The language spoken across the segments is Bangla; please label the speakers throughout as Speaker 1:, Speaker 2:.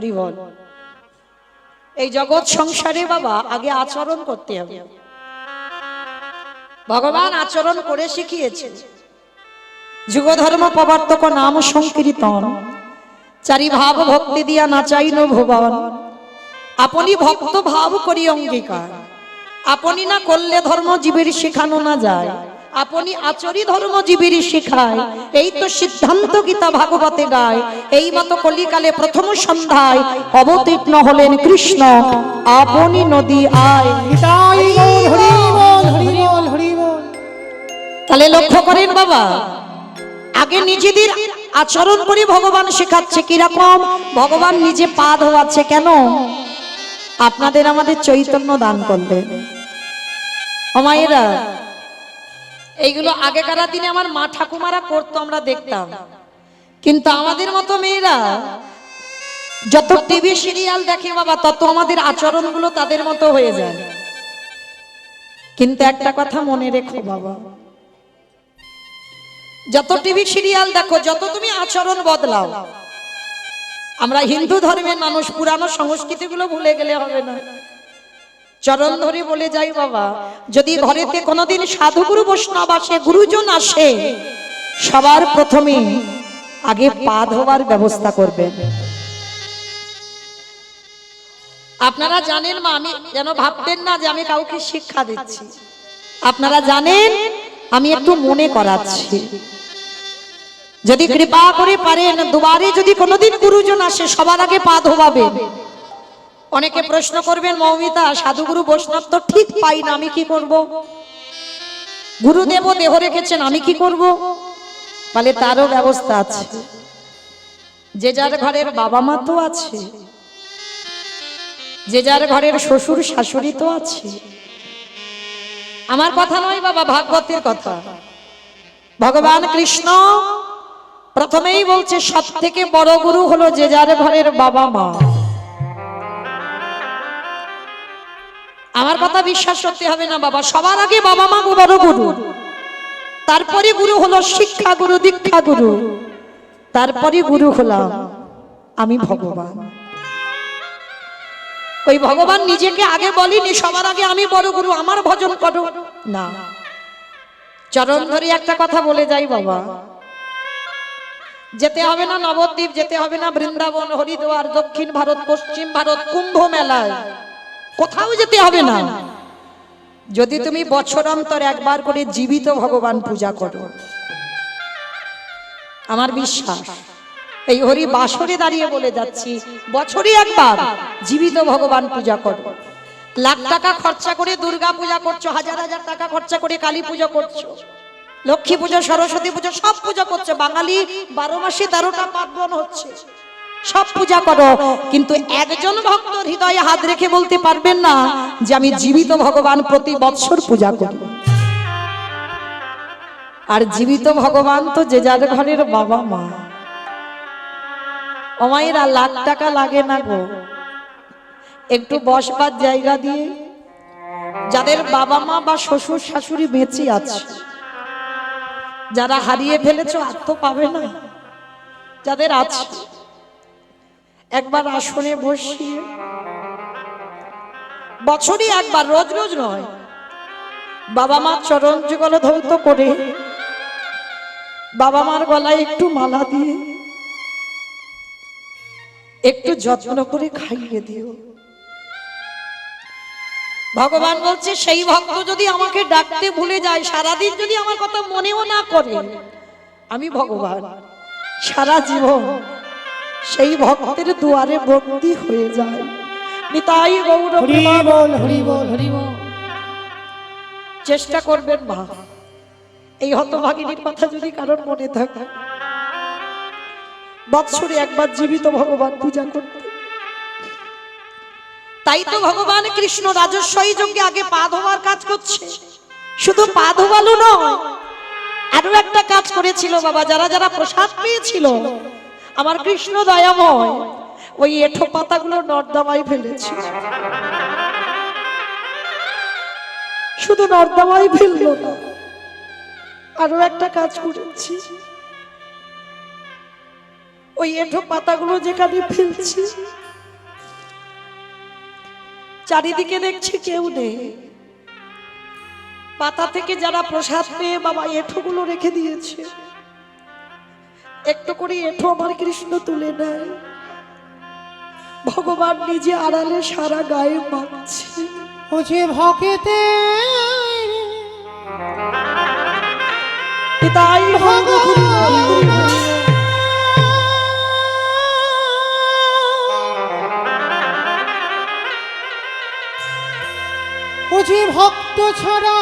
Speaker 1: হরি বল। এই জগৎ সংসারে বাবা আগে আচরণ করতে হবে। ভগবান আচরণ করে শিখিয়েছে। যুগ ধর্ম প্রবর্তক নাম সংকীর্তন, চারি ভাব ভক্তি দিয়া নাচাইন ভুবন। আপনি ভক্ত ভাব করি অঙ্গীকার, আপনি না করলে ধর্ম জীবের শেখানো না যায়, আপনি আচরি ধর্ম জীবের শিখায়। এই তো সিদ্ধান্ত গীতা ভাগবতে গায়। এই মতো কলিকালে প্রথম সন্ধ্যায় অবতীর্ণ হলেন কৃষ্ণ, আপনি নদী আয়। তাহলে লক্ষ্য করেন বাবা, আগে নিজেদের আচরণ করে ভগবান শেখাচ্ছে। কিরকম? ভগবান নিজে পা ধোয়াচ্ছে। কেন? আপনাদের আমাদের চৈতন্য দান করলেন। মায়েরা, এইগুলো আগেকার দিনে আমার মা ঠাকুমারা করতো, আমরা দেখতাম। কিন্তু আমাদের মতো মেয়েরা যত টিভি সিরিয়াল দেখে বাবা, তত আমাদের আচরণগুলো তাদের মতো হয়ে যায়। কিন্তু একটা কথা মনে রেখো বাবা, যত টিভি সিরিয়াল দেখো, যত তুমি আচরণ বদলাও, আমরা হিন্দু ধর্মের মানুষ, পুরানো সংস্কৃতিগুলো ভুলে গেলে হবে না। চরণ ধরে বলে যাই বাবা, যদি ঘরেতে কোনোদিন সাধুগুরু বৈষ্ণব আসে, গুরুজন আসে, সবার প্রথমে আগে পা ধোয়ার ব্যবস্থা করবেন। আপনারা জানেন মা, আমি যেন ভাববেন না যে আমি কাউকে শিক্ষা দিচ্ছি। আপনারা জানেন, আমি একটু মনে করাচ্ছি। যদি কৃপা করে পারেন, দুবারে যদি কোনোদিন গুরুজন আসে, সবার আগে পা ধোয়াবেন। অনেকে প্রশ্ন করবেন, মৌমিতা সাধুগুরু বৈষ্ণব তো ঠিক পাই না, আমি কি করব? গুরুদেব দেহ রেখেছেন, আমি কি করব? বলে তারও ব্যবস্থা আছে। যে যার ঘরের বাবা মা তো আছে, যে যার ঘরের শ্বশুর শাশুড়ি তো আছে। আমার কথা নয় বাবা, ভাগবতের কথা। ভগবান কৃষ্ণ প্রথমেই বলছে, সব থেকে বড় গুরু হলো যে যার ঘরের বাবা মা। আমার কথা বিশ্বাস করতে হবে না বাবা, সবার আগে বাবা মা বড় গুরু। তারপরে গুরু হলো শিক্ষা গুরু, দীক্ষা গুরু। তারপরে গুরু হলাম আমি, ভগবান। ওই ভগবান নিজেকে আগে বলেনি সবার আগে আমি বড় গুরু, আমার ভজন করো না। চরণ ধরে একটা কথা বলে যাই বাবা, যেতে হবে না নবদ্বীপ, যেতে হবে না বৃন্দাবন, হরিদ্বার, দক্ষিণ ভারত, পশ্চিম ভারত, কুম্ভ মেলায়, কোথাও যেতে হবে না। যদি তুমি বছর অন্তর একবার করে জীবিত ভগবান পূজা করো, আমার বিশ্বাস, এই হরি বাসরে দাঁড়িয়ে বলে যাচ্ছি, বছরে একবার জীবিত ভগবান পূজা করো। লাখ টাকা খরচা করে দুর্গা পূজা করছো, হাজার হাজার টাকা খরচা করে কালী পূজা করছো, লক্ষ্মী পুজো, সরস্বতী পুজো, সব পূজা করছে। বাঙালি 12 মাসে 13টা পার্বণ হচ্ছে, সব পূজা করো। কিন্তু একজন ভক্ত হৃদয়ে হাত রেখে বলতে পারবেন না যে আমি জীবিত ভগবান প্রতি বৎসর পূজা করি। আর জীবিত ভগবান তো যে যার ঘরের বাবা মা। ও মায়েরা, লাখ টাকা লাগে না গো, একটু বসবার জায়গা দিয়ে। যাদের বাবা মা বা শ্বশুর শাশুড়ি বেঁচে আছে, যারা হারিয়ে ফেলেছো আর তো পাবে না, যাদের আছে একবার আসনে বসিয়ে, বছরই একবার, রোজ রোজ নয়, বাবা মা চরণ যুগল ধৌত করে বাবা মার গলায় একটু মালা দিয়ে একটু যত্ন করে খাইয়ে দিও। ভগবান বলছে, সেই ভক্ত যদি আমাকে ডাকতে ভুলে যায়, সারাদিন যদি আমার কথা মনেও না করে, আমি ভগবান সারা জীবন সেই ভক্তের দুয়ারে বন্দী হয়ে যায়। নিতাই গৌর হরি বল, হরি বল, হরি বল। চেষ্টা করবেন মা, এই হতভাগিনীর কথা যদি কারোর মনে থাকে, বৎসরে একবার জীবিত ভগবান পূজা করতে। তাই তো ভগবান কৃষ্ণ রাজস্বই যজ্ঞে আগে পা ধোয়ার কাজ করছে। শুধু পা ধোয়ালো নয়, আরো একটা কাজ করেছিল বাবা। যারা যারা প্রসাদ পেয়েছিল, আমার কৃষ্ণ দয়াময় ওই এঁঠো পাতাগুলো নর্দমায় ফেলেছে। শুধু নর্দমায় ফেললো না, আরো একটা কাজ করেছি। ওই এঁঠো পাতাগুলো যেখানে ফেলছি, চারিদিকে দেখছি কেউ নেই। পাতা থেকে যারা প্রসাদ পেয়ে বাবা এঁঠোগুলো রেখে দিয়েছে, একটু করে এঁঠো আমার কৃষ্ণ তুলে নেয়। ভগবান নিজে আড়ালে সারা গায়ে মাখছে।
Speaker 2: ও যে ভকেতে
Speaker 1: তাই ভগবান
Speaker 2: ও যে ভক্ত ছাড়া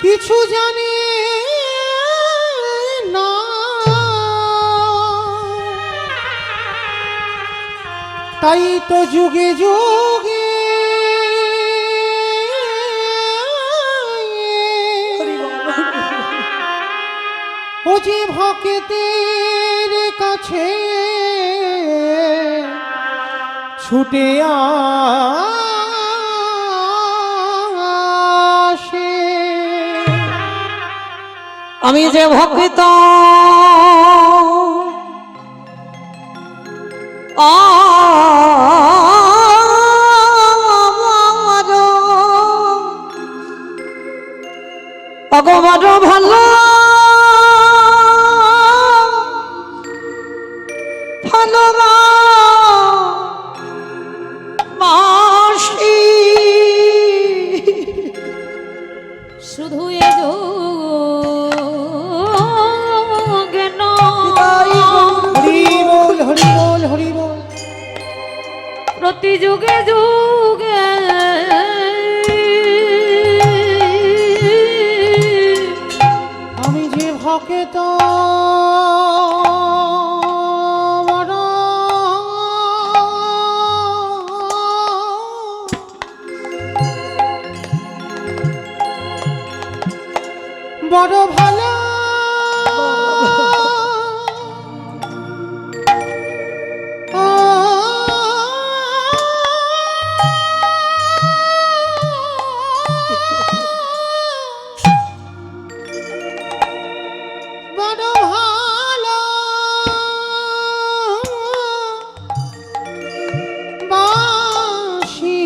Speaker 2: কিছু জানে না, তাই তো যুগে যুগে ও যে ভক্তের কাছে ছুটে আসে।
Speaker 1: আমি যে ভক্ত ভগবান ভালো ভালো মাসি
Speaker 3: শুধু এ যোগে
Speaker 2: হরি বল হরি বল হরি বল।
Speaker 3: প্রতি যুগে যুগে
Speaker 2: আমি যে ভক্ত বড় ভালো বড় ভালো বাসি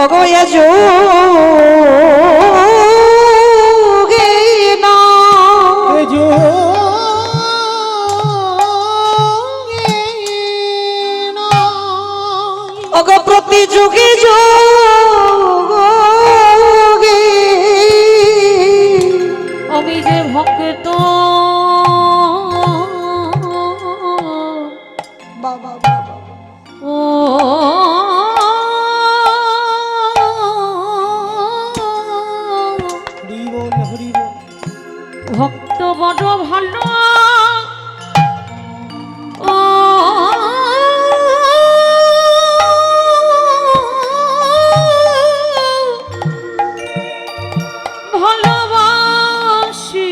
Speaker 1: অগয়া যোগে না অগ প্রতি যুগে যোগে
Speaker 3: আমি যে ভক্ত
Speaker 1: বাবা বাবা
Speaker 3: ও
Speaker 2: হরি বল হরি বল।
Speaker 3: ভক্ত বড় ভালো ও ভালোবাসি।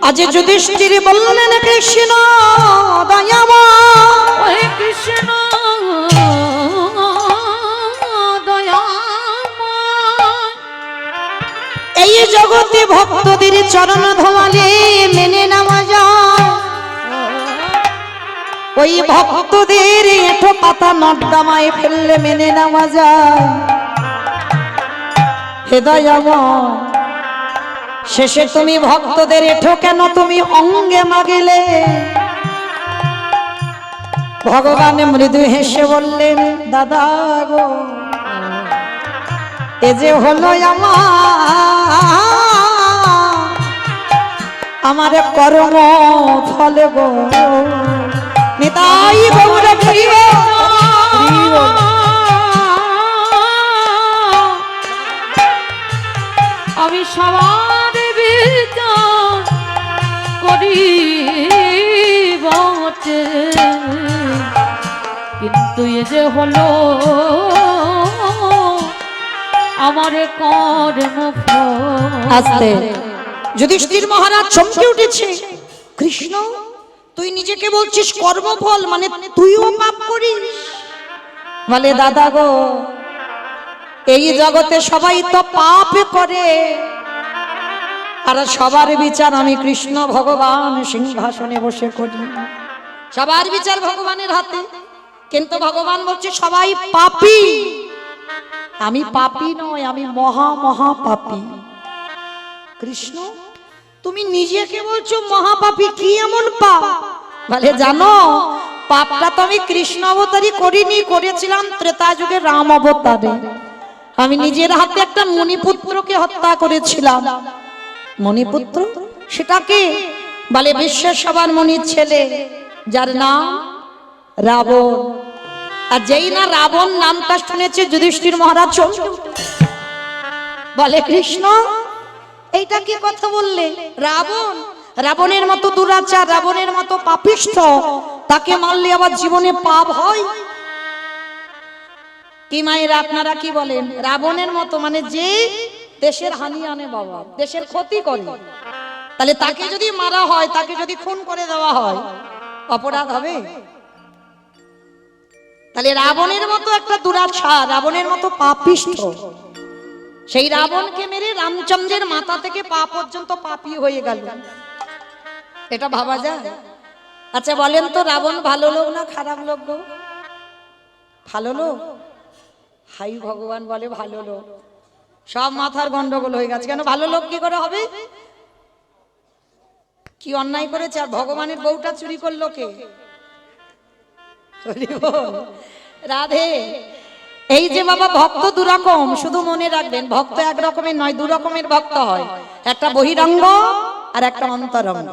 Speaker 1: আজ যুধিষ্ঠির বললেন কৃষ্ণ দয়াময়
Speaker 3: ওরে কৃষ্ণ দয়াময়,
Speaker 1: এই জগতে ভক্তদের চরণ ধোয়ালে মেনে নেওয়া যায়। ওই ভক্তদের এঁঠো পাতা নর্দমায় ফেললে মেনে নেওয়া যায়। হে দয়াময়, শেষে তুমি ভক্তদের এঁঠো কেন তুমি অঙ্গে মাগিলে? ভগবান মৃদু হেসে বললেন, দাদা গো, এ যে হলো আমার কর্ম ফল গো। নিতাই গৌর হরিব
Speaker 3: আমি সবার বিচার করি বটে, কিন্তু এ যে হলো আমার কর্মফল।
Speaker 1: আস্তে যুধিষ্ঠির মহারাজ চমকে উঠেছে। কৃষ্ণ, তুই নিজেকে বলছিস কর্মফল, মানে তুইও পাপ করিস? বলে দাদা গো, এই জগতে সবাই তো পাপ করে, আর সবার বিচার আমি কৃষ্ণ ভগবান সিংহাসনে বসে করি। সবার বিচার ভগবানের হাতে, কিন্তু ভগবান বলছে সবাই পাপী, আমি পাপী নয়, আমি মহা মহা পাপী। কৃষ্ণ তুমি নিজেকে বলছো মহাপাপী, কি এমন পাপ? বলে জানো, পাপটা তো আমি কৃষ্ণ অবতারই করিনি, করেছিলাম ত্রেতা যুগে রাম অবতারে। আমি নিজের হাতে একটা মণিপুত্রকে হত্যা করেছিলাম। মণিপুত্র সেটাকে বলে বিশ্বের সবার মণির ছেলে, যার নাম রাবণ। আর যেই না রাবণ নামটা শুনেছে যুধিষ্ঠির মহারাজ চমকে উঠেছে। বলে কৃষ্ণ এইটা কি কথা বললে? রাবণ, রাবণের মতো দুরাচার, রাবণের মতো পাপিষ্ঠ, তাকে মারলে আবার জীবনে পাপ হয়? কি মায়েরা আপনারা কি বলেন? রাবণের মতো মানে যে দেশের হানি আনে বাবা, দেশের ক্ষতি করে, তাহলে তাকে যদি মারা হয়, তাকে যদি খুন করে দেওয়া হয়, অপরাধ হবে? তাহলে রাবণের মতো একটা দুরাচার, রাবণের মতো পাপিষ্ঠ, সেই রাবণকে মেরে রামচন্দ্রের মাথা থেকে পা পর্যন্ত পাপী হয়ে গেল। এটা ভাবা যায়? আচ্ছা বলেন তো, রাবণ ভালো লোক না খারাপ লোক গো? ভালো লোক। হাই ভগবান বলে ভালো লোক। সব মাথার গন্ডগোল হয়ে গেছে। কেন ভালো লোক কি করে হবে? কি অন্যায় করেছে? আর ভগবানের বউটা চুরি করলো কে? রাধে। এই যে বাবা ভক্ত দুরকম, শুধু মনে রাখবেন, ভক্ত এক রকমের নয়, দু রকমের ভক্ত হয়। একটা বহিরঙ্গ আর একটা অন্তরঙ্গ।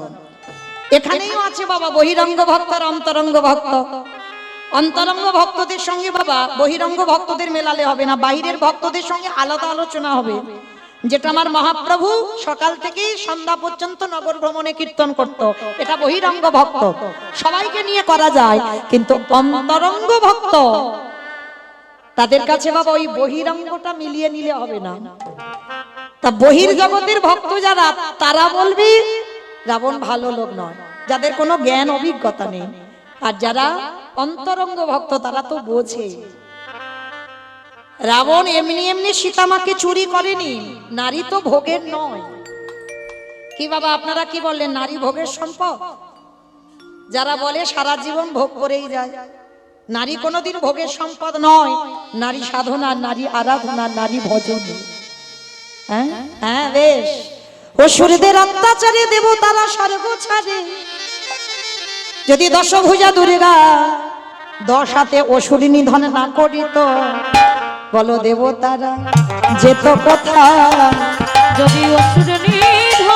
Speaker 1: এখানেও আছে বাবা বহিরঙ্গ ভক্ত আর অন্তরঙ্গ ভক্ত। অন্তরঙ্গ ভক্তদের সঙ্গে বাবা বহিরঙ্গ ভক্তদের মেলালে হবে না, বাইরের ভক্তদের সঙ্গে আলাদা আলোচনা হবে। যেটা আমার মহাপ্রভু সকাল থেকে সন্ধ্যা পর্যন্ত নগর ভ্রমণে কীর্তন করত, এটা বহিরঙ্গ ভক্ত, সবাইকে নিয়ে করা যায়। কিন্তু অন্তরঙ্গ ভক্ত, তাদের কাছে বাবা ওই বহিরঙ্গটা মিলিয়ে নিলে হবে না। তা বহির জগতের ভক্ত যারা, তারা বলবি রাবণ ভালো লোক নয়, যাদের কোনো জ্ঞান অভিজ্ঞতা নেই। আর যারা অন্তরঙ্গ ভক্ত, তারা তো বোঝে। রাবণ এমনি এমনি সীতামাকে চুরি করেনি, নারী তো ভোগের নয়। কি বাবা আপনারা কি বললেন? নারী ভোগের সম্পদ? যারা বলে সারা জীবন ভোগ করেই যায়, নারী কোনোদিন ভোগের সম্পদ নয়। নারী সাধনা, নারী আরাধনা, নারী ভজন। হ্যাঁ হ্যাঁ বেশ। অসুরদের অত্যাচারে দেবতারা স্বর্গ ছাড়ে। যদি দশভুজা দুর্গা 10 হাতে অসুর নিধন না করিত, বলো দেবতারা যেত কোথায়?
Speaker 3: যদি অসুর নিধন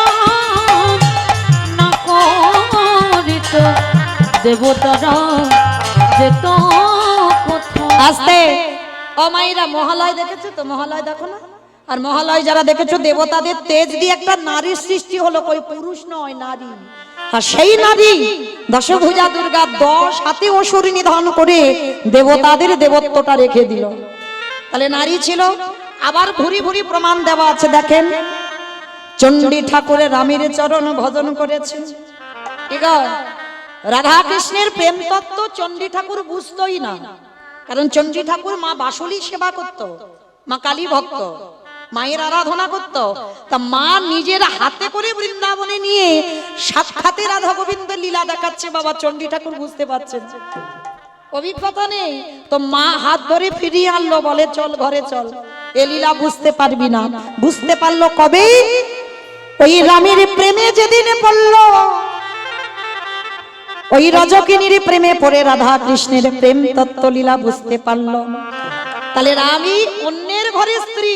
Speaker 3: না করিত, দেবতারা যেত কোথায়?
Speaker 1: আস্তে ও মাইরা, মহালয় দেখেছো তো? মহালয় দেখো না? আর মহালয় যারা দেখেছো, দেবতাদের তেজ দিয়ে একটা নারীর সৃষ্টি হলো, কই পুরুষ নয়, নারী। আর সেই নারী দশভুজা দুর্গা 10 হাতে অসুর নিধন করে দেবতাদের দেবত্বটা রেখে দিল। তাহলে নারী ছিল। আবার ভুরি ভুরি প্রমাণ দেওয়া আছে, দেখেন। চণ্ডী ঠাকুরের রামের চরণ ভজন করেছে। ঠিক আছে, রাধা কৃষ্ণের প্রেম তত্ত্ব চণ্ডী ঠাকুর বুঝতোই না, কারণ চণ্ডী ঠাকুর মা বাসুলি সেবা করত, মা কালী ভক্ত, মায়ের আরাধনা করত। তা মা নিজের হাতে করে বৃন্দাবনে নিয়ে সাক্ষাতে রাধা গোবিন্দ লীলা দেখাচ্ছে। বাবা চণ্ডী ঠাকুর বুঝতে পারছেন, অভিজ্ঞতা নেই তো মা হাত ধরে ফিরিয়ে আনলো, বলে চল ঘরে চল, এ লীলা বুঝতে পারবি না। বুঝতে পারলো কবে? ওই রামের প্রেমে যেদিন পড়লো, ওই রজকিনীর প্রেমে পড়ে রাধা কৃষ্ণের প্রেম তত্ত্ব লীলা বুঝতে পারলো। তাহলে রামই অন্যের ঘরে স্ত্রী,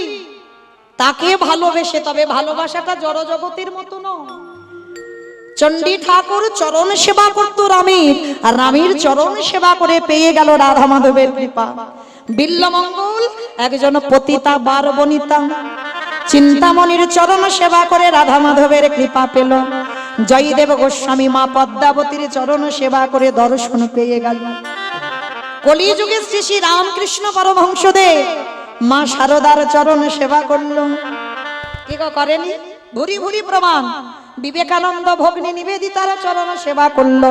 Speaker 1: তাকে ভালোবেসে, তবে ভালোবাসাটা জড় জগতের মতো নয়। চণ্ডী ঠাকুর চরণ সেবা করতো রামের, আর রামের চরণ সেবা করে পেয়ে গেল রাধা মাধবের কৃপা। বিল্লমঙ্গল একজন পতিতা বার বনিতা চিন্তামণির চরণ সেবা করে রাধা মাধবের কৃপা পেল। জয়দেব গোস্বামী মা পদ্মাবতীর চরণ সেবা করে দর্শন পেয়ে গেল। কলিযুগে শ্রী শ্রী রামকৃষ্ণ পরমহংসদেব মা শারদার চরণ সেবা করল। কি করেনি? ভুরি ভুরি প্রমাণ। বিবেকানন্দ ভগ্নী নিবেদিতার চরণ সেবা করল।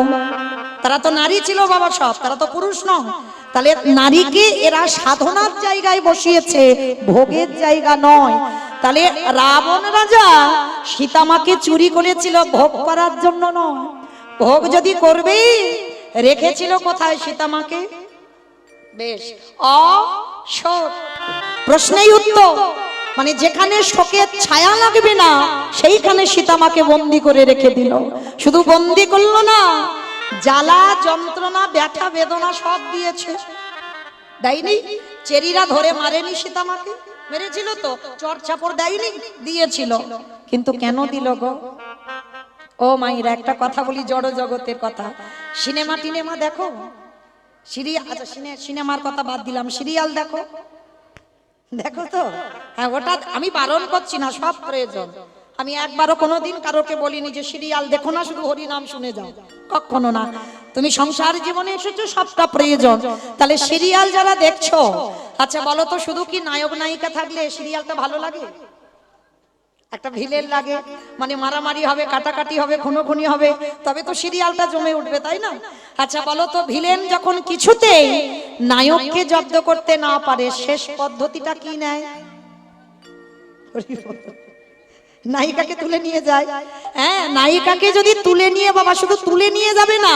Speaker 1: তারা তো নারী ছিল বাবা, সব তারা তো পুরুষ নয়। তাহলে নারীকে এরা সাধনার জায়গায় বসিয়েছে, ভোগের জায়গা নয়। তাহলে রাবণ রাজা সীতামাকে চুরি করেছিল ভোগ করার জন্য নয়। ভোগ যদি করবে, রেখেছিল কোথায় সীতামাকে? বেশ অশোক। প্রশ্নেই উত্তর, মানে যেখানে শোকের ছায়া লাগবে না সেইখানে সীতামাকে বন্দি করে রেখে দিল। শুধু বন্দি করলো না, জ্বালা যন্ত্রণা ব্যথা বেদনা সব দিয়েছে। দেয়নি? চেরিরা ধরে মারেনি সীতামাকে? মেরেছিল তো, চর চাপড় দেয়নি? দিয়েছিল। কিন্তু কেন দিল গো? ও মাইরা, একটা কথা বলি, জড় জগতের কথা। সিনেমা টিনেমা দেখো? আচ্ছা সিনেমার কথা বাদ দিলাম, সিরিয়াল দেখো? দেখো তো? হ্যাঁ, ওটা আমি বারণ করছি না, সব প্রয়োজন। আমি একবারও কোনোদিন কারোকে বলিনি যে সিরিয়াল দেখো না, শুধু হরি নাম শুনে যাও, কখনো না। তুমি সংসার জীবনে এসেছো, সবটা প্রয়োজন। তাহলে সিরিয়াল যারা দেখছো, আচ্ছা বলো তো, শুধু কি নায়ক নায়িকা থাকলে সিরিয়ালটা ভালো লাগে? একটা ভিলেন লাগে, মানে মারামারি হবে, কাটাকাটি হবে, খুনোখুনি হবে, তবে তো সিরিয়ালটা জমে উঠবে, তাই না? আচ্ছা বলো তো, ভিলেন যখন কিছুতেই নায়ককে জব্দ করতে না পারে, শেষ পদ্ধতিটা কি নেয়? নায়িকাকে তুলে নিয়ে যায়। হ্যাঁ, নায়িকাকে যদি তুলে নিয়ে, বাবা শুধু তুলে নিয়ে যাবে না,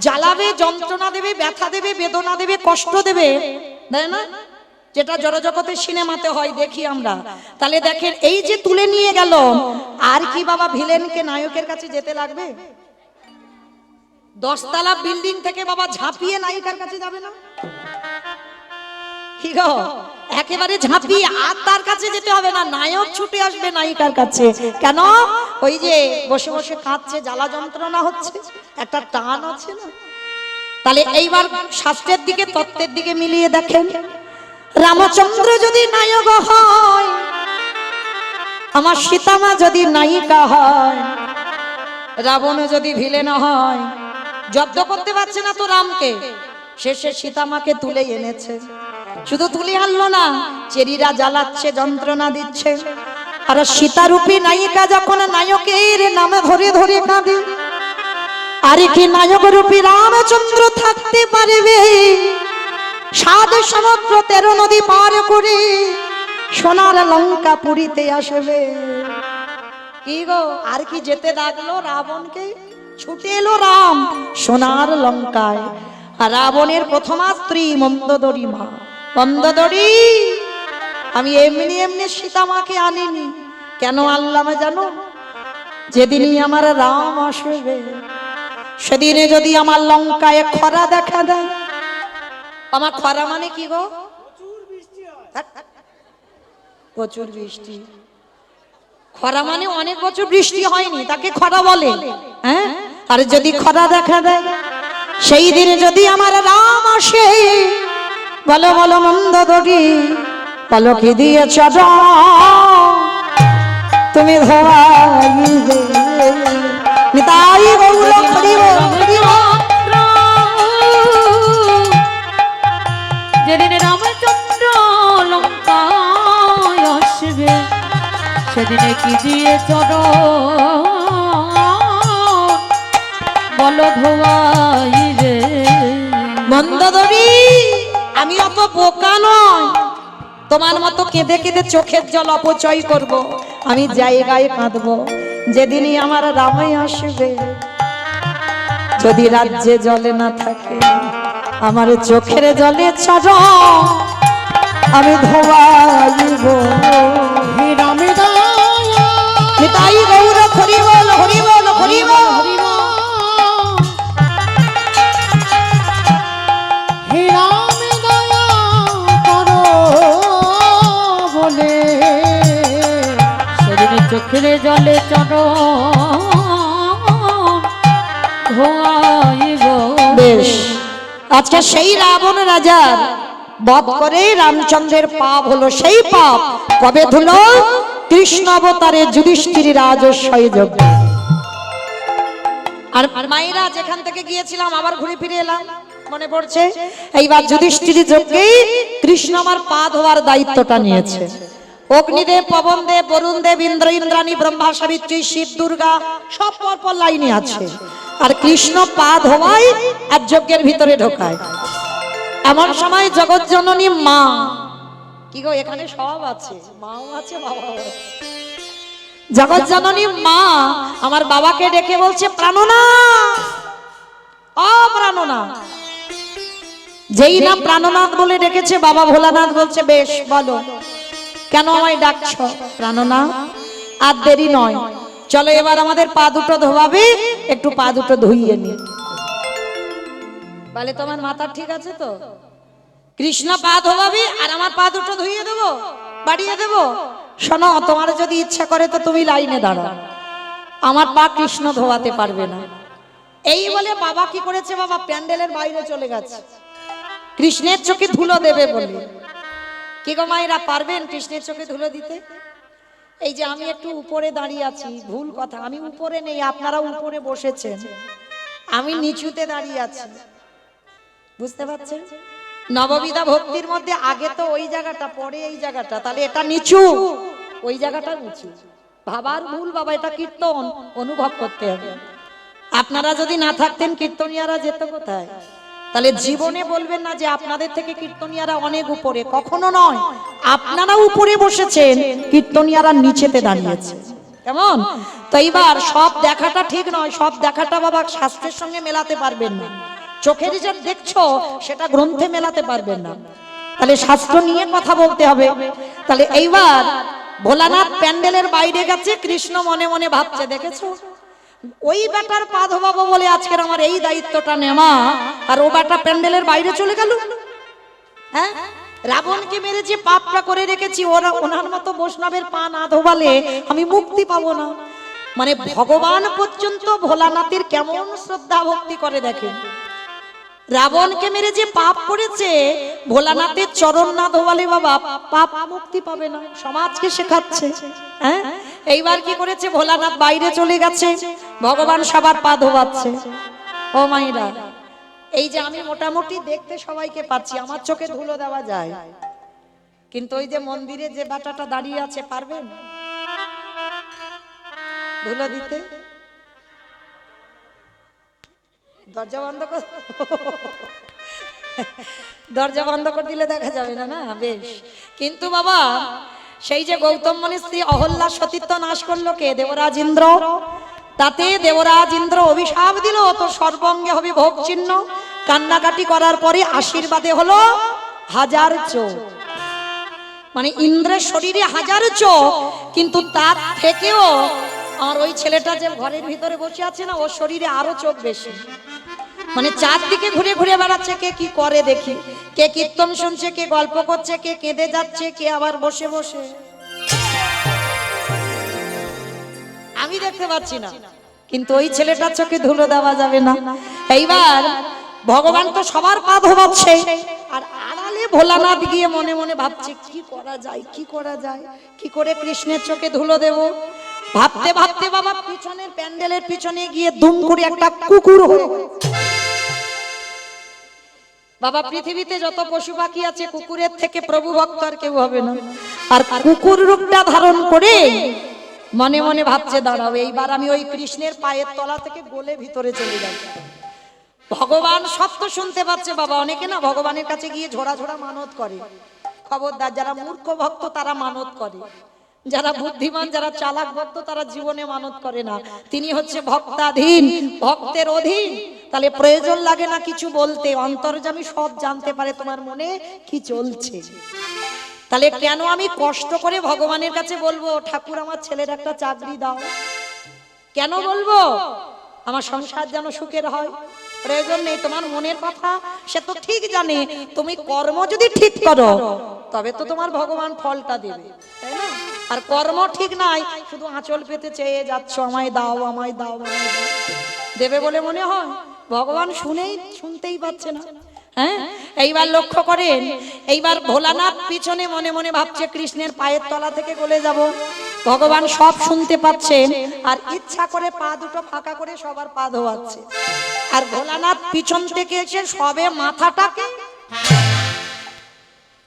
Speaker 1: জ্বালাবে, যন্ত্রণা দেবে, ব্যথা দেবে, বেদনা দেবে, কষ্ট দেবে, তাই না? যেটা জড়জগতের সিনেমাতে হয়, দেখি আমরা। তাহলে দেখেন, এই যে তুলে নিয়ে গেল, আর কি বাবা ভিলেনকে নায়কের কাছে যেতে লাগবে? 10 তলা বিল্ডিং থেকে বাবা ঝাঁপিয়ে নায়িকার কাছে যাবে না? কি গো, একেবারে ঝাঁপিয়ে আর তার কাছে যেতে হবে না, নায়ক ছুটে আসবে নায়িকার কাছে। কেন? ওই যে বসে বসে কাঁদছে, জ্বালা যন্ত্রণা হচ্ছে, একটা টান আছে না? তাহলে এইবার শাস্ত্রের দিকে, তত্ত্বের দিকে মিলিয়ে দেখেন, রামচন্দ্র যদি নায়ক হয়, আমার সীতামা যদি নায়িকা হয়, রাবণ যদি ভিলেন হয়, জব্দ করতে পারছে না তো রামকে, শেষে সীতামাকে তুলে এনেছে। শুধু তুলে আনলো না, চেরিরা জ্বালাচ্ছে, যন্ত্রণা দিচ্ছে। আর সীতারূপী নায়িকা যখন নায়কের নামে ধরে ধরে কাঁদে, আর কি নায়ক রূপী রামচন্দ্র থাকতে পারবে? 7 সমুদ্র 13 নদী পার করে সোনার লঙ্কা পুরীতে আসবে। কি গো, আর কি যেতে লাগলো রাবণকে? ছুটে এলো রাম সোনার লঙ্কায়। আর রাবণের প্রথমা স্ত্রী মন্দোদরী মা, মন্দোদরী, আমি এমনি এমনি সীতামাকে আনিনি। কেন আনলাম জানো? যেদিনই আমার রাম আসবে, সেদিনে যদি আমার লঙ্কায় খরা দেখা দেয়। আমার খরা মানে কি গো? প্রচুর বৃষ্টি। খরা মানে অনেক বছর বৃষ্টি হয়নি, তাকে খরা বলে। হ্যাঁ, আর যদি খরা দেখা দেয়, সেই দিনে যদি আমার রাম আসে, বলো বলো মন্দোদরী, পলকে দিয়েছ তুমি ধোয়াইবে। নিতাই গৌর হরি বল, হরি বল।
Speaker 3: যেদিন রামচন্দ্র লঙ্কায় আসবে, সেদিনে কি দিয়ে বলো ধোয়াইবে।
Speaker 1: মন্দোদরী, আমি অত বোকা নয়, তোমার মতো কেঁদে কেঁদে চোখের জল অপচয় করব। আমি জায়গায় কাঁদবো, যেদিনই আমার রামাই আসবে। যদি রাজ্যে জলে না থাকে, আমার চোখের জলে ছাড়া আমি ধোয়াইব।
Speaker 2: হে রামে দয়া,
Speaker 1: নিতাই গৌর হরি বল, হরি বল, হরি বল।
Speaker 2: হে রামে দয়া করো বলে,
Speaker 3: সেদিনে চোখের জলে ধোয়াইব।
Speaker 1: বেশ, আজকে সেই রাবণ রাজার বধ করে রামচন্দ্রের পাপ হলো। সেই পাপ কবে ধুলো? কৃষ্ণ অবতারে যুধিষ্ঠির রাজস্বয় যজ্ঞ। আর মায়েরা যেখান থেকে গিয়েছিলাম আবার ঘুরে ফিরে এলাম, মনে পড়ছে? এইবার যুধিষ্ঠির যজ্ঞে কৃষ্ণ আমার পা ধোয়ার দায়িত্বটা নিয়েছে। অগ্নিদেব, পবনদেব, বরুণদেব, ইন্দ্র, ইন্দ্রাণী, ব্রহ্মা, সাবিত্রী, শিব, দুর্গা সব পরপর লাইনে আছে। আর কৃষ্ণ পা ধোয়ায় আর যজ্ঞের ভিতরে ঢোকায়। এমন সময় জগৎজননী মা, কি গো এখানে সব আছে, মাও আছে বাবাও আছে। জগৎজননী মা আমার বাবাকে ডেকে বলছে, প্রাণনাথ, ও প্রাণনাথ। যেই না প্রাণনাথ বলে ডেকেছে, বাবা ভোলানাথ বলছে, বেশ বলো কেন আমায় ডাকছো? প্রাণনাথ, আর দেরি নয়, চলো এবার আমাদের পা দুটো ধোয়াবে, একটু পা দুটো ধুইয়ে নি। বলে তোমার মাথা ঠিক আছে তো? কৃষ্ণ পা ধোয়াবি আর আমার পা দুটো ধুইয়ে দেবো, বাড়িয়ে দেবো? শোনো, তোমার যদি ইচ্ছা করে তো তুমি লাইনে দাঁড়াও, আমার পা কৃষ্ণ ধোয়াতে পারবে না। এই বলে বাবা কি করেছে, বাবা প্যান্ডেলের বাইরে চলে গেছে কৃষ্ণের চোখে ধুলো দেবে বলে। কি গো মায়েরা, পারবেন কৃষ্ণের চোখে ধুলো দিতে? এই যে আমি একটু উপরে দাঁড়িয়ে আছি, ভুল কথা, আমি উপরে নেই, আপনারা উপরে বসেছেন, আমি নিচুতে দাঁড়িয়ে আছি, বুঝতে পারছেন? নববিধা ভক্তির মধ্যে আগে তো ওই জায়গাটা, পরে এই জায়গাটা, তাহলে এটা নিচু, ওই জায়গাটা নিচু। ভাবার ভুল বাবা, এটা কীর্তন, অনুভব করতে হবে। আপনারা যদি না থাকতেন কীর্তনিয়ারা যেত কোথায়? তাহলে জীবনে বলবেন না যে আপনাদের থেকে কীর্তনিয়ারা অনেক উপরে, কখনো নয়। আপনারা উপরে বসেছেন, কীর্তনিয়ারা নিচেতে দাঁড়িয়েছে। কেমন? তো এইবার সব দেখাটা ঠিক নয়, সব দেখাটা বাবা শাস্ত্রের সঙ্গে মেলাতে পারবেন না। চোখের যে দেখছো সেটা গ্রন্থে মেলাতে পারবেন না, তাহলে শাস্ত্র নিয়ে কথা বলতে হবে। তাহলে এইবার ভোলানাথ প্যান্ডেলের বাইরে গেছে, কৃষ্ণ মনে মনে ভাবছে, দেখেছো ওই বেটার পা ধোবাবো বলে আজকের আমার এই দায়িত্বটা নেওয়া, আর ও বেটা প্যান্ডেলের বাইরে চলে গেল। হ্যাঁ, রাবণকে মেরে যে পাপটা করে রেখেছি, ওনার মতো বৈষ্ণবের পা না ধোবালে আমি মুক্তি পাবো না। মানে ভগবান পর্যন্ত ভোলানাথের কেমন শ্রদ্ধা ভক্তি করে দেখেন। রাবণকে মেরে যে পাপ করেছে, ভোলানাথের চরণ না ধোয়ালে বাবা পাপ মুক্তি পাবে না, সমাজকে শেখাচ্ছে। হ্যাঁ, এইবার কি করেছে, ভোলানাথ বাইরে চলে গেছে, ভগবান সবার পা ধোয়াচ্ছে। ও মাইরা, এই যে আমি মোটামুটি দেখতে সবাইকে পাচ্ছি, আমার চোখে ধুলো দেওয়া যায়, কিন্তু ওই যে মন্দিরে যে বাটাটা দাঁড়িয়ে আছে, পারবেন ধুলো দিতে? দরজা বন্ধ কর, দরজা বন্ধ করে দিলে দেখা যাবে না, না বেশ। কিন্তু বাবা সেই যে গৌতম মুনির স্ত্রী অহল্যা সতীত্ব নাশ করলো কে? দেবরাজ ইন্দ্র। তাতে দেবরাজ ইন্দ্র অভিশাপ দিল, তো সর্বঙ্গে হবে ভোগ চিহ্ন। কান্নাকাটি করার পরে আশীর্বাদে হলো 1000 চোখ। মানে ইন্দ্রের শরীরে 1000 চোখ, কিন্তু তার থেকেও আর ওই ছেলেটা যে ঘরের ভিতরে বসে আছে না, ওর শরীরে আরো চোখ বেশি। মানে চারদিকে ঘুরে ঘুরে বেড়াচ্ছে, কে কি করে দেখি, কে কীর্তন শুনছে, কে গল্প করছে, কে কেঁদে যাচ্ছে, কে আবার বসে বসে। আমি দেখতে পাচ্ছি না, কিন্তু ওই ছেলেটার চোখে ধুলো দেওয়া যাবে না। এইবার ভগবান তো সবার পা ধোবাচ্ছে, আর আড়ালে ভোলানাথ গিয়ে মনে মনে ভাবছে, কি করা যায়, কি করা যায়, কি করে কৃষ্ণের চোখে ধুলো দেব। ভাবতে ভাবতে বাবা পিছনের প্যান্ডেলের পিছনে গিয়ে দুম করে একটা কুকুর হয়ে, বাবা পৃথিবীতে যত পশু পাখি আছে, কুকুরের থেকে প্রভু ভক্ত আর কেউ হবে না। আর কুকুর রূপটা ধারণ করে মনে মনে ভাবছে, দাঁড়াও এইবার আমি ওই কৃষ্ণের পায়ের তলা থেকে গলে ভিতরে চলে যাই। ভগবান সব তো শুনতে পাচ্ছে বাবা। অনেকে না ভগবানের কাছে গিয়ে ঝোড়া ঝোড়া মানত করে, খবরদার, যারা মূর্খ ভক্ত তারা মানত করে, যারা বুদ্ধিমান যারা চালাক ভক্ত তারা জীবনে মানত করে না। তিনি হচ্ছে ভক্তাধীন, ভক্তের অধীন। তাহলে প্রয়োজন লাগে না কিছু বলতে, অন্তর্যামী সব জানতে পারে তোমার মনে কি চলছে। তাহলে কেন আমি কষ্ট করে ভগবানের কাছে বলবো, ঠাকুর আমার ছেলের একটা চাকরি দাও? কেন বলবো? আমার সংসার যেন সুখের হয়। প্রয়োজন নেই, তোমার মনের কথা সে তো ঠিক জানে। তুমি কর্ম যদি ঠিক করো তবে তো তোমার ভগবান ফলটা দেবে, তাই না? আর কর্ম ঠিক নাই, শুধু আঁচল পেতে চেয়ে যাচ্ছ, আমায় দাও, আমায় দাও, আমায় দাও, দেবে বলে মনে হয়? ভগবান শুনতেই পাচ্ছে না। হ্যাঁ, এইবার লক্ষ্য করেন, এইবার ভোলানাথ পিছনে মনে মনে ভাবছে কৃষ্ণের পায়ের তলা থেকে গলে যাব। ভগবান সব শুনতে পাচ্ছেন, আর ইচ্ছা করে পা দুটো ফাঁকা করে সবার পা ধোয়াচ্ছে। আর ভোলানাথ পিছন থেকে এসে সবে মাথাটাকে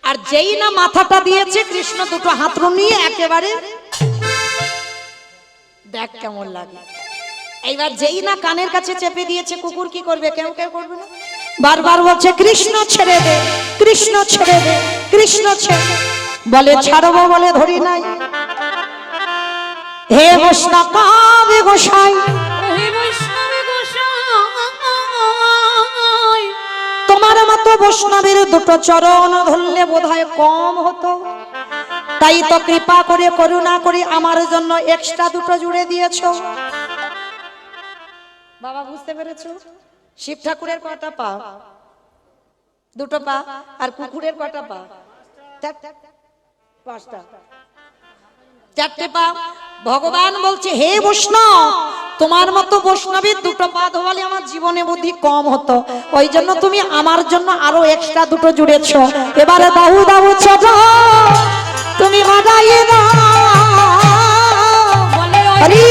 Speaker 1: আর যেই না মাথাটা দিয়েছে কৃষ্ণ দুটো হাত নিয়ে একেবারে দেখ কেমন লাগে। এইবার যেই না কানের কাছে চেপে দিয়েছে, কুকুর কি করবে? কেউ কেউ করবে না, বারবার বলছে কৃষ্ণ ছেড়ে দে, কৃষ্ণ ছেড়ে দে, কৃষ্ণ ছেড়ে দে। বলে ছাড়বো, বলে ধরি নাই। হে বৈষ্ণব গোসাই,
Speaker 3: হে বৈষ্ণব গোসাই,
Speaker 1: তোমার মতো বৈষ্ণবের দুটো চরণ ধরলে বোধহয় কম হতো, তাই তো কৃপা করে করুণা করে আমার জন্য এক্সট্রা দুটো জুড়ে দিয়েছো। বাবা বুঝতে পেরেছো? শিব ঠাকুরের কটা পা? দুটো পা। আর কুকুরের কটা পা? পাঁচটা, চারটে পা। ভগবান বলছে হে বৈষ্ণব, তোমার মতো বৈষ্ণবীর দুটো পা ধোয়ালে আমার জীবনে বুদ্ধি কম হতো, ওই জন্য তুমি আমার জন্য আরো এক্সট্রা দুটো জুড়েছো। এবারে দাউ দাউ ছোট তুমি বাজাইয়ে দাও।
Speaker 3: বলে
Speaker 1: হরি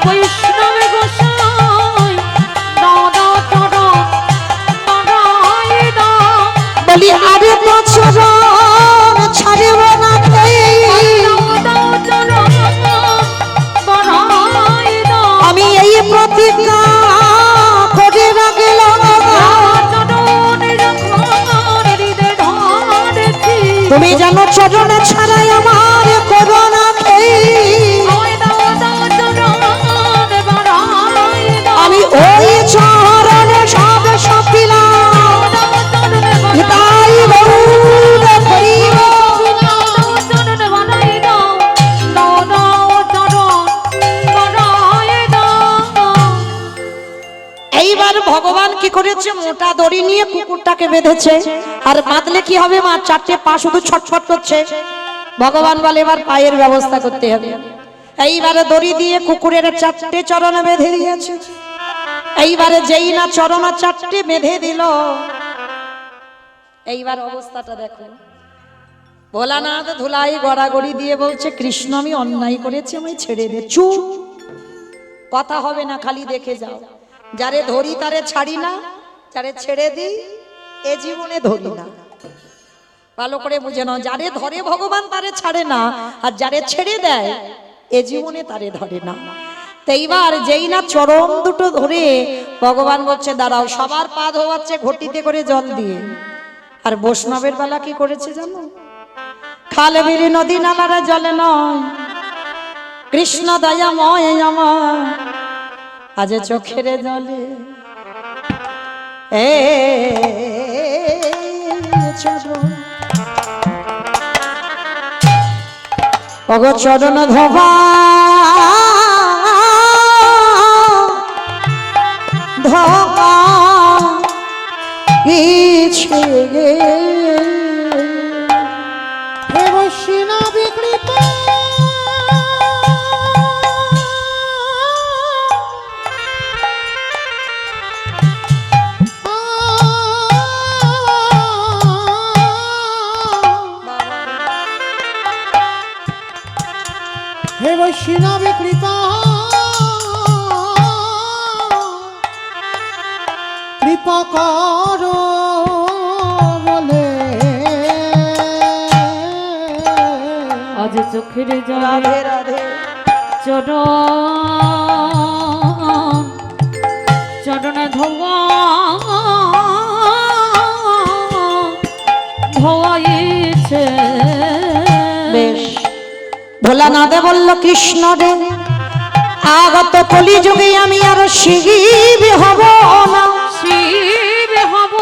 Speaker 3: বৈষ্ণব গোসাই, দাও দাও চরণ বাড়াই দাও।
Speaker 1: বলি আরে তো চরণ ছাড়িব না
Speaker 3: দাও চরণ বাড়াই দাও।
Speaker 1: আমি এই প্রতিজ্ঞা করে রাখলাম, তুমি জানো চরণে ছাড়াই আমার করোনা আমি ওই চরণে সব সপিলাম, তাই গৌর করিব। এইবার ভগবান কি করেছে, মোটা দড়ি নিয়ে কুকুরটাকে বেঁধেছে। আর বাঁধলে কি হবে মা? চারটে পা শুধু ছটফট করছে। ভগবান বলে এবার পায়ের ব্যবস্থা করতে হবে। এইবারে দড়ি দিয়ে কুকুরের চারটে চরণ বেঁধে দিয়েছে। এইবারে যেই না চরণ চারটে বেঁধে দিল, এইবার অবস্থাটা দেখো। ভোলানাথ ধুলাই গড়াগড়ি দিয়ে বলছে কৃষ্ণ আমি অন্যায় করেছি, আমায় ছেড়ে দে। চুপ, কথা হবে না, খালি দেখে যাও। যারে ধরি তারে ছাড়ি না, যারে ছেড়ে দিই এ জীবনে ধরি না। ভালো করে বুঝে নাও, যারে ধরে ভগবান তারে ছাড়ে না, আর যারে ছেড়ে দেয় এ জীবনে তারে ধরে না। তো এইবার যেই না চরণ দুটো ধরে ভগবান বলছে দাঁড়াও, সবার পা ধোয়াচ্ছে ঘটিতে করে জল দিয়ে। আর বৈষ্ণবের বেলা কি করেছে জানো? খাল বিলি নদী নালারা জলে নয়, কৃষ্ণ দয়াময় আমার আজ চোখের জলে এ চরণ অগ চরণ ধোবা ধোবা ইছে
Speaker 2: হে বৈষ্ণব কৃপা হে বৈষ্ণব কৃপা কৃপা করো বলে
Speaker 3: আজ চোখের জলে
Speaker 1: রাধে রাধে
Speaker 3: চরণ ধোয়া ধোয়াইছে।
Speaker 1: বেশ। ভোলানাথে বলল কৃষ্ণ রে, আগত কলি যুগে আমি আর শিব হব না,
Speaker 3: শিব হব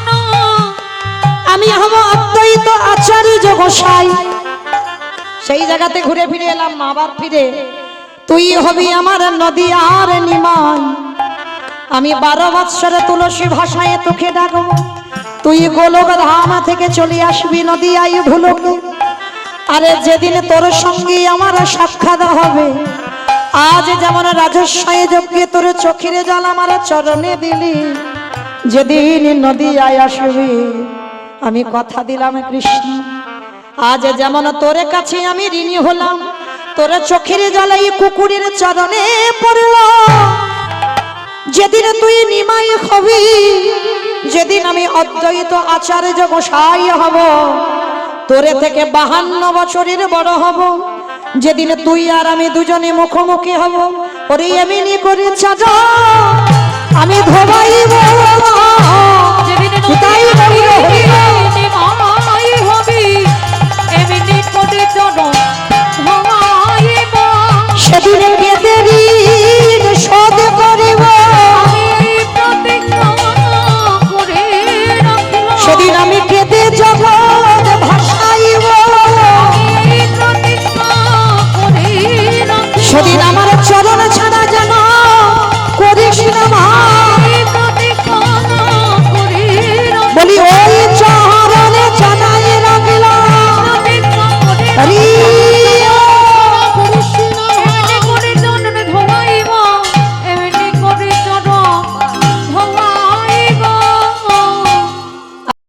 Speaker 3: না,
Speaker 1: আমি হব অদ্বৈত আচার্য গোসাই। সেই জায়গাতে ঘুরে ফিরে এলাম, আবার ফিরে তুই হবি আমার নদী আর নিমাই। আমি 12 বৎসরে তুলসী ভাষায় তোকে ডাকবো, তুই গোলক ধাম থেকে চলে আসবি নদী আই ভুলকে। আরে যেদিন তোর সঙ্গে আমার সাক্ষাৎ হবে, আজ যেমন রাজস্বয় যজ্ঞে তোর চোখের জল আমার চরণে দিলি, যেদিন নদী আয় আসবি আমি কথা দিলাম কৃষ্ণ, আজ যেমন তোর কাছে আমি ঋণী হলাম, তোর চোখের জলাই কুকুরের চরণে পড়ল। যেদিন তুই নিমাই হবি যেদিন আমি অদ্বৈত আচার্য গোসাই হব, তোরে থেকে 52 বছরের বড় হব, যেদিন তুই আর আমি দুজনে মুখোমুখি হব, ওরে এমনি করে চাচা আমি ধোবাইব
Speaker 3: যেদিন
Speaker 1: তাই
Speaker 3: নদী
Speaker 1: বলি
Speaker 3: নিমাই হবি এমনি করে চরণ ধোয়াইব।
Speaker 1: সেদিন কেঁদে ঋণ শোধ করিব,
Speaker 3: আমি প্রতিজ্ঞা করে রাখলাম,
Speaker 1: সেদিন আমি কেঁদে জগৎ ভাসাইব,
Speaker 3: আমি প্রতিজ্ঞা করে রাখলাম,
Speaker 1: সেদিন আমার চরণ ছাড়া যেন করিস না মা।
Speaker 3: আমি প্রতিজ্ঞা করে রাখলাম,
Speaker 1: বলি ওই চরণে জানাই রাখলাম
Speaker 3: প্রতিজ্ঞা করে
Speaker 1: হরি